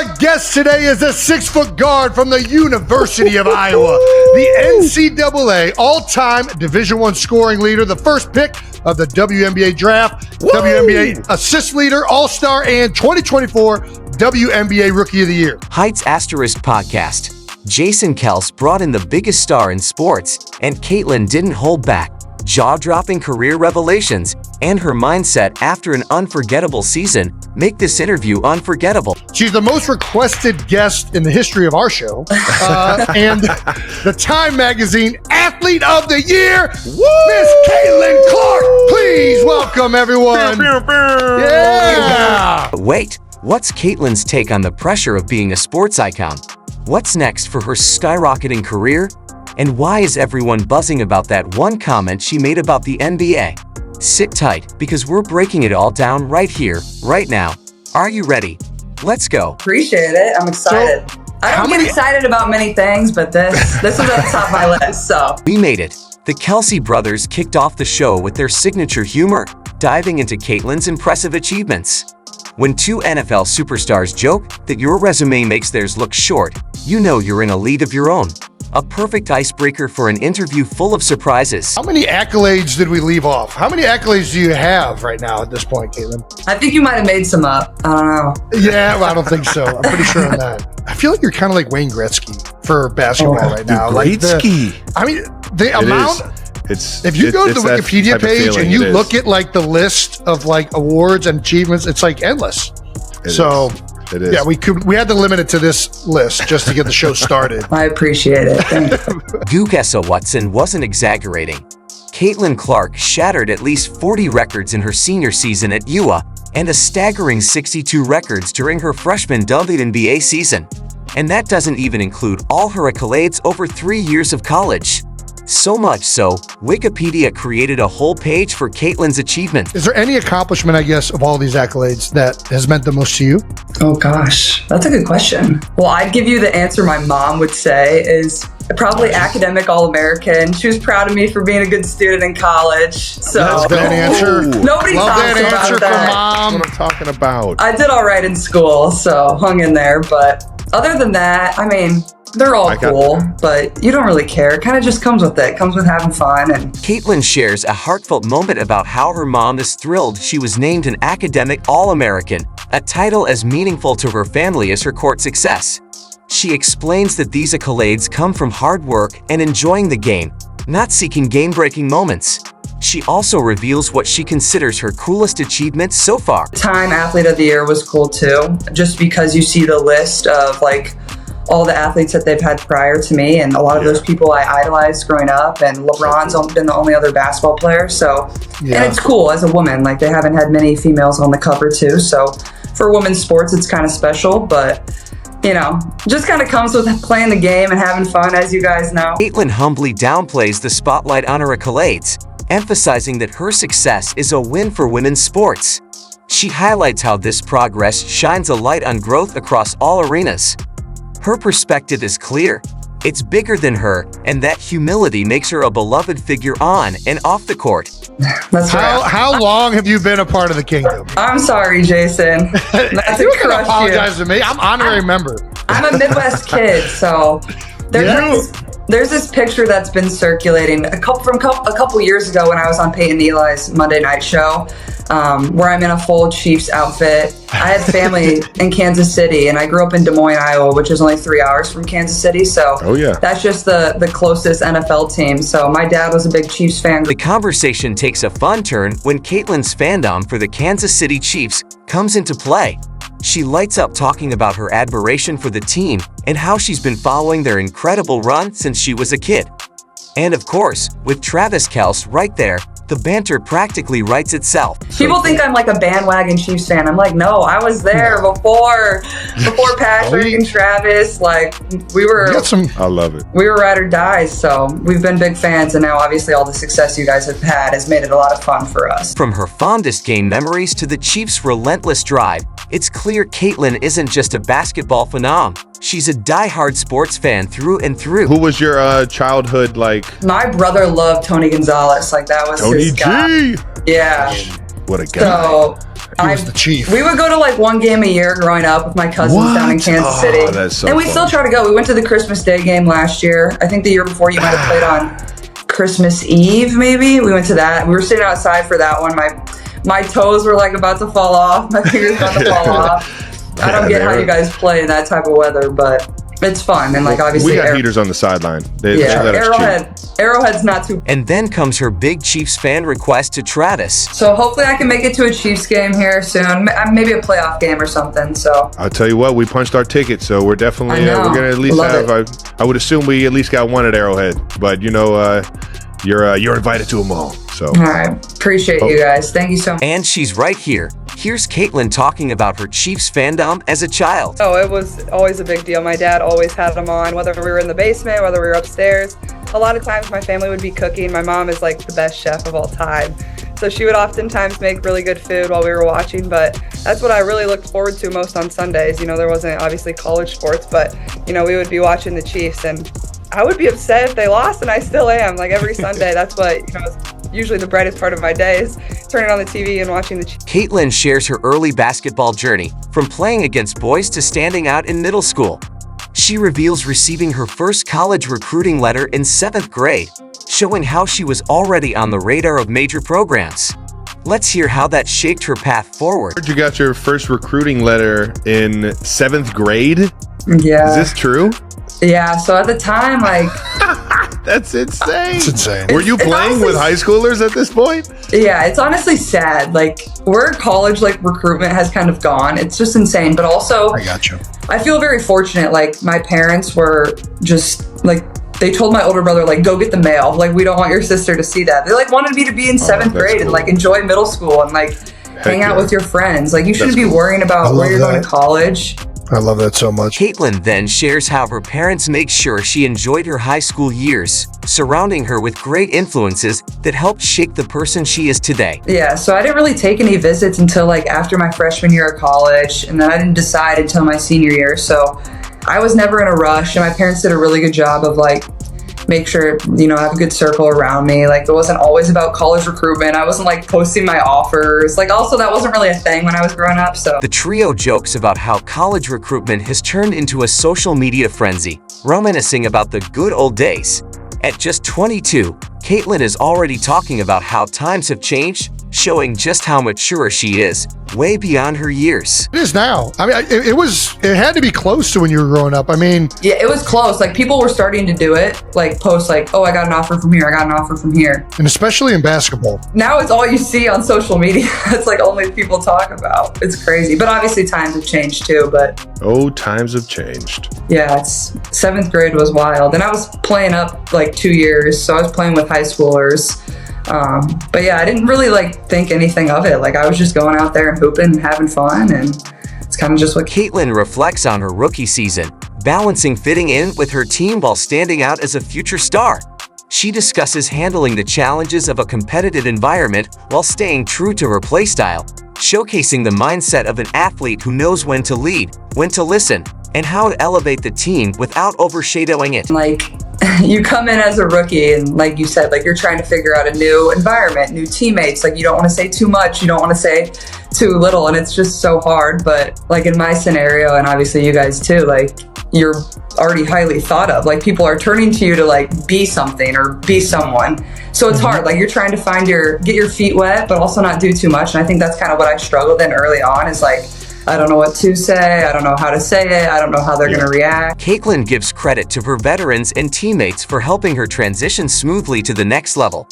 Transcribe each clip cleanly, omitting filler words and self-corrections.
Our guest today is a 6-foot guard from the University of Iowa, the NCAA all-time Division I scoring leader, the first pick of the WNBA draft, WNBA assist leader, all-star, and 2024 WNBA Rookie of the Year. Heights Asterisk Podcast. Jason Kelce brought in the biggest star in sports, and Caitlin didn't hold back. Jaw-dropping career revelations and her mindset after an unforgettable season make this interview unforgettable. She's the most requested guest in the history of our show, and the Time Magazine Athlete of the Year, Miss Caitlin Clark. Please welcome everyone. Yeah. Wait, what's Caitlin's take on the pressure of being a sports icon? What's next for her skyrocketing career? And why is everyone buzzing about that one comment she made about the NBA? Sit tight, because we're breaking it all down right here, right now. Are you ready? Let's go. Appreciate it. I'm excited. I don't get excited about many things, but this is at the top of my list, so. We made it. The Kelce brothers kicked off the show with their signature humor, diving into Caitlin's impressive achievements. When two NFL superstars joke that your resume makes theirs look short, you know you're in a league of your own. A perfect icebreaker for an interview full of surprises. How many accolades did we leave off? How many accolades do you have right now at this point, Caitlin? I think you might have made some up. I don't know. Yeah, well, I don't think so. I'm pretty sure on that. I feel like you're kind of like Wayne Gretzky for basketball right now. Gretzky. The amount. If you go to the Wikipedia page and you look at like the list of like awards and achievements, it's like endless. It is. Yeah, we had to limit it to this list just to get the show started. I appreciate it. Thank you. Gukesa Watson wasn't exaggerating. Caitlin Clark shattered at least 40 records in her senior season at UA and a staggering 62 records during her freshman WNBA season. And that doesn't even include all her accolades over 3 years of college. So much so, Wikipedia created a whole page for Caitlin's achievements. Is there any accomplishment, I guess, of all these accolades that has meant the most to you? Oh gosh, that's a good question. Well, I'd give you the answer my mom would say is probably academic All-American. She was proud of me for being a good student in college. So that's a good answer. Nobody Love talks that about answer that. from mom. That's what I'm talking about. I did all right in school, so hung in there. But other than that, I mean, they're all cool, but you don't really care. It kind of just comes with it. It comes with having fun. And Caitlin shares a heartfelt moment about how her mom is thrilled she was named an academic All-American, a title as meaningful to her family as her court success. She explains that these accolades come from hard work and enjoying the game, not seeking game-breaking moments. She also reveals what she considers her coolest achievements so far. Time Athlete of the Year was cool too, just because you see the list of like all the athletes that they've had prior to me, and a lot of those people I idolized growing up, and LeBron's been the only other basketball player, so and it's cool as a woman, like they haven't had many females on the cover too, so for women's sports it's kind of special, but you know, just kind of comes with playing the game and having fun, as you guys know. Caitlin humbly downplays the spotlight on her accolades, emphasizing that her success is a win for women's sports. She highlights how this progress shines a light on growth across all arenas. Her perspective is clear. It's bigger than her, and that humility makes her a beloved figure on and off the court. That's right. How long have you been a part of the kingdom? I'm sorry, Jason. Not to You can crush apologize to me. I'm honorary member. I'm a Midwest kid, so there's this picture that's been circulating a couple years ago when I was on Peyton Eli's Monday Night Show, where I'm in a full Chiefs outfit. I had family in Kansas City, and I grew up in Des Moines, Iowa, which is only 3 hours from Kansas City. So that's just the closest NFL team. So my dad was a big Chiefs fan. The conversation takes a fun turn when Caitlin's fandom for the Kansas City Chiefs comes into play. She lights up talking about her admiration for the team and how she's been following their incredible run since she was a kid. And of course, with Travis Kelce right there, the banter practically writes itself. People think I'm like a bandwagon Chiefs fan. I'm like, no, I was there before Patrick and Travis. Like we were. I love it. We were ride or die, so we've been big fans, and now obviously all the success you guys have had has made it a lot of fun for us. From her fondest game memories to the Chiefs' relentless drive, it's clear Caitlin isn't just a basketball phenom. She's a diehard sports fan through and through. Who was your childhood like? My brother loved Tony Gonzalez. Like that was Tony his guy. G. Yeah. What a guy. So He was the chief. We would go to like one game a year growing up with my cousins down in Kansas City. That's so and we fun. still try to go. We went to the Christmas Day game last year. I think the year before you might have played on Christmas Eve, maybe. We went to that. We were sitting outside for that one. My toes were like about to fall off. My fingers about to fall off. I don't get how you guys play in that type of weather, but it's fun. And like obviously we got heaters on the sideline. They let us cheat. Arrowhead's not too. And then comes her big Chiefs fan request to Travis. So hopefully I can make it to a Chiefs game here soon. Maybe a playoff game or something. So I'll tell you what, we punched our ticket, so we're definitely I know. we're gonna at least Love have. I would assume we at least got one at Arrowhead, but you're invited to them all. So all right, appreciate you guys. Thank you so much. And she's right here. Here's Caitlin talking about her Chiefs fandom as a child. Oh, it was always a big deal. My dad always had them on, whether we were in the basement, whether we were upstairs. A lot of times my family would be cooking. My mom is like the best chef of all time. So she would oftentimes make really good food while we were watching, but that's what I really looked forward to most on Sundays. You know, there wasn't obviously college sports, but you know, we would be watching the Chiefs and I would be upset if they lost, and I still am. Like every Sunday, that's what, you know, is usually the brightest part of my day is turning on the TV and watching the Chiefs. Caitlin shares her early basketball journey, from playing against boys to standing out in middle school. She reveals receiving her first college recruiting letter in 7th grade, showing how she was already on the radar of major programs. Let's hear how that shaped her path forward. you got your first recruiting letter in 7th grade. Yeah. Is this true? Yeah. So at the time, like, That's insane. It's insane. Were you playing honestly- with high schoolers at this point? yeah, it's honestly sad. Like where college like recruitment has kind of gone, it's just insane. But also, I got you. I feel very fortunate. Like my parents were just like, they told my older brother, like, go get the mail. Like, we don't want your sister to see that. They like wanted me to be in 7th that's grade and cool. like enjoy middle school and like hang out yeah. with your friends. Like you shouldn't That's be cool. worrying I about love where you're going that. to college. I love that so much. Caitlin then shares how her parents make sure she enjoyed her high school years, surrounding her with great influences that helped shape the person she is today. Yeah, so I didn't really take any visits until like after my freshman year of college, and then I didn't decide until my senior year. So I was never in a rush, and my parents did a really good job of like make sure, you know, I have a good circle around me. Like it wasn't always about college recruitment. I wasn't like posting my offers. Like also that wasn't really a thing when I was growing up. So The trio jokes about how college recruitment has turned into a social media frenzy, reminiscing about the good old days. At just 22, Caitlin is already talking about how times have changed, showing just how mature she is, way beyond her years. It is now. I mean, it had to be close to when you were growing up. I mean, yeah, it was close. Like people were starting to do it, like post like, oh, I got an offer from here. I got an offer from here. and especially in basketball. Now it's all you see on social media. It's like only people talk about. It's crazy. But obviously times have changed too. But Oh, times have changed. yeah, it's 7th grade was wild. And I was playing up like 2 years. So I was playing with high schoolers. But yeah, I didn't really like think anything of it. Like I was just going out there and hooping and having fun. And it's kind of just what Caitlin reflects on her rookie season, balancing fitting in with her team while standing out as a future star. She discusses handling the challenges of a competitive environment while staying true to her playstyle, showcasing the mindset of an athlete who knows when to lead, when to listen, and how to elevate the team without overshadowing it. like you come in as a rookie and like you said, like you're trying to figure out a new environment, new teammates. Like you don't want to say too much, you don't want to say too little, and it's just so hard. But like in my scenario, and obviously you guys too, like you're already highly thought of. Like people are turning to you to like be something or be someone. So it's hard. Like you're trying to get your feet wet, but also not do too much. And I think that's kind of what I struggled in early on is like, I don't know what to say. I don't know how to say it. I don't know how they're going to react. Caitlin gives credit to her veterans and teammates for helping her transition smoothly to the next level.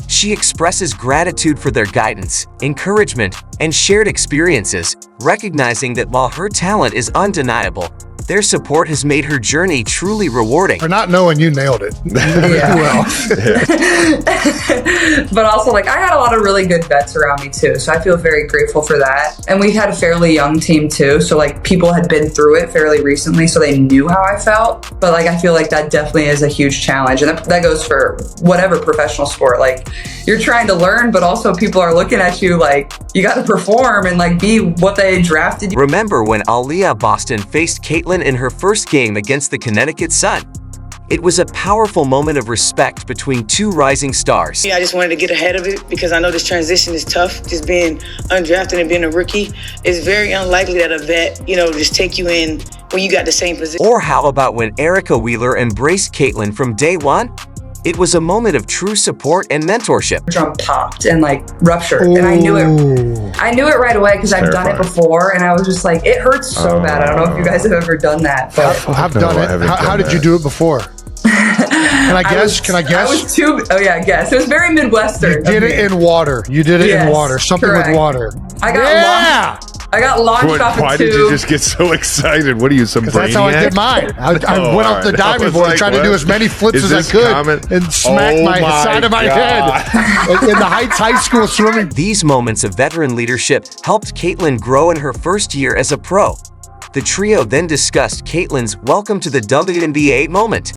She expresses gratitude for their guidance, encouragement, and shared experiences, recognizing that while her talent is undeniable, their support has made her journey truly rewarding. For not knowing, you nailed it. Yeah. Well, But also, like, I had a lot of really good vets around me too, so I feel very grateful for that. And we had a fairly young team too, so like people had been through it fairly recently, so they knew how I felt. But like I feel like that definitely is a huge challenge, and that goes for whatever professional sport. Like you're trying to learn, but also people are looking at you like you got to perform and like be what they drafted you. Remember when Aaliyah Boston faced Caitlin in her first game against the Connecticut Sun? It was a powerful moment of respect between two rising stars. I just wanted to get ahead of it because I know this transition is tough. Just being undrafted and being a rookie, it's very unlikely that a vet, just take you in when you got the same position. Or how about when Erica Wheeler embraced Caitlin from day one? It was a moment of true support and mentorship. Drum popped and ruptured, and I knew it. I knew it right away because I've done it before, and I was just like, it hurts so bad. I don't know if you guys have ever done that, but I've done it. How did you do it before? Can I guess? I was too. Oh yeah, guess. It was very Midwestern. You did it in water. You did it in water. Something correct. with water. I got launched off a tube. Why did you just get so excited? What are you, some brainiac? That's how I did mine. I went off the diving board and tried to do as many flips as I could and smack my side of my head in the Heights High School swimming. These moments of veteran leadership helped Caitlin grow in her first year as a pro. The trio then discussed Caitlin's welcome to the WNBA moment.